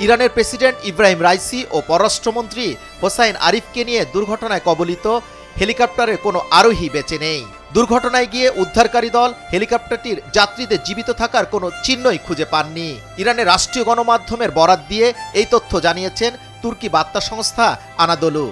ইরানের president Ebrahim Raisi ও পররাষ্ট্রমন্ত্রী হোসাইন আরিফকে নিয়ে দুর্ঘটনায় কবলিত হেলিকপ্টারের কোনো আরোহী বেঁচে নেই। দুর্ঘটনায় গিয়ে উদ্ধারকারী দল হেলিকপ্টারটির যাত্রীদের জীবিত থাকার কোনো চিহ্নই খুঁজে পাননি। ইরানের রাষ্ট্রীয় গণমাধ্যমের বরাত দিয়ে এই তথ্য জানিয়েছেন তুর্কি বার্তা সংস্থা আনাদোলু।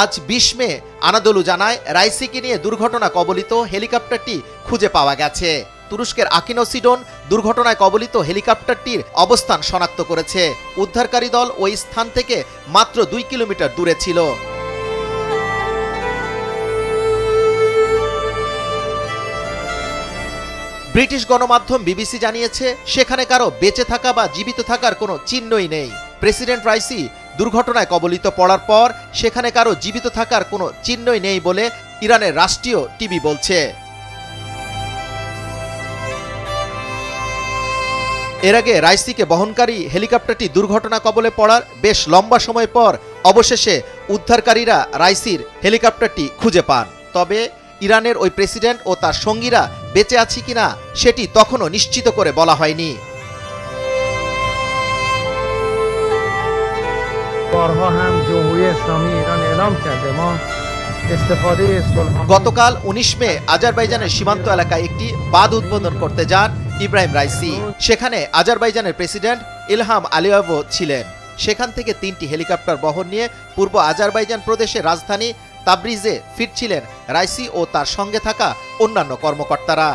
আজ ২০ মে আনাদোলু জানায়, রাইসিকে নিয়ে দুর্ঘটনা কবলিত হেলিকপ্টারটি খুঁজে পাওয়া গেছে। তুরস্কের আকিনোসিডন দুর্ঘটনায় কবলিত হেলিকপ্টারটির অবস্থান শনাক্ত করেছে। উদ্ধারকারী দল ওই স্থান থেকে মাত্র ২ কিলোমিটার দূরে ছিল। ব্রিটিশ গণমাধ্যম বিবিসি জানিয়েছে, সেখানে কারো বেঁচে থাকা বা জীবিত থাকার কোনো চিহ্নই নেই। প্রেসিডেন্ট রাইসি দুর্ঘটনায় কবলিত পড়ার পর সেখানে কারো জীবিত থাকার কোনো চিহ্নই নেই বলে ইরানের রাষ্ট্রীয় টিভি বলছে। এর আগে রাইসিকে বহনকারী হেলিকপ্টারটি দুর্ঘটনা কবলে পড়ার বেশ লম্বা সময় পর অবশেষে উদ্ধারকারীরা রাইসির হেলিকপ্টারটি খুঁজে পান। তবে ইরানের ওই প্রেসিডেন্ট ও তার সঙ্গীরা বেঁচে আছে কিনা সেটি তখনও নিশ্চিত করে বলা হয়নি। গতকাল ১৯ মে আজারবাইজানের সীমান্ত এলাকায় একটি বাঁধ উদ্বোধন করতে যান ইব্রাহিম রাইসি। সেখানে আজারবাইজানের প্রেসিডেন্ট ইলহাম আলিয়েভ ছিলেন। সেখান থেকে ৩টি হেলিকপ্টার বহন নিয়ে পূর্ব আজারবাইজান প্রদেশের রাজধানী তাবরিজে ফিরছিলেন রাইসি ও তার সঙ্গে থাকা অন্যান্য কর্মকর্তারা।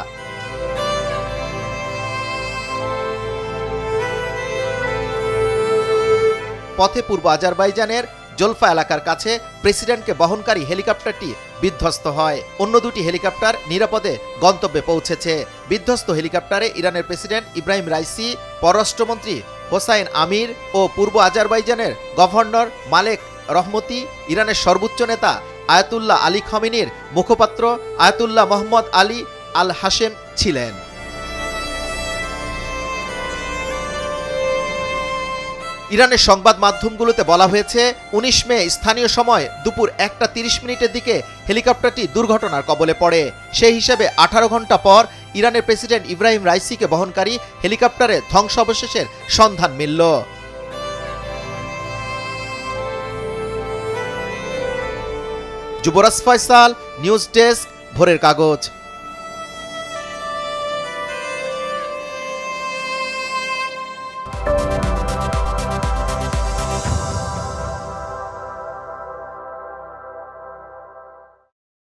পথে পূর্ব আজারবাইজানের জোলফা এলাকার কাছে প্রেসিডেন্টকে বহনকারী হেলিকপ্টারটি বিধ্বস্ত হয়। অন্য দুটি হেলিকপ্টার নিরাপদে গন্তব্যে পৌঁছেছে। বিধ্বস্ত হেলিকপ্টারে ইরানের প্রেসিডেন্ট ইব্রাহিম রাইসি, পররাষ্ট্রমন্ত্রী হোসাইন আমির ও পূর্ব আজারবাইজানের গভর্নর মালেক রহমতি, ইরানের সর্বোচ্চ নেতা আয়াতুল্লাহ আলী খামেনির মুখপাত্র আয়াতুল্লাহ মোহাম্মদ আলী আল হাশেম ছিলেন। ইরানের সংবাদ মাধ্যমগুলোতে বলা হয়েছে, ১৯ মে স্থানীয় সময় দুপুর ১টা ৩০ দিকে হেলিকপ্টারটি দুর্ঘটনার কবলে পড়ে। সেই হিসেবে ১৮ ঘন্টা পর ইরানের প্রেসিডেন্ট ইব্রাহিম রাইসিকে বহনকারী হেলিকপ্টারে ধ্বংসাবশেষের সন্ধান মিলল। যুবরাজ ফয়সাল, নিউজ ডেস্ক, ভোরের কাগজ।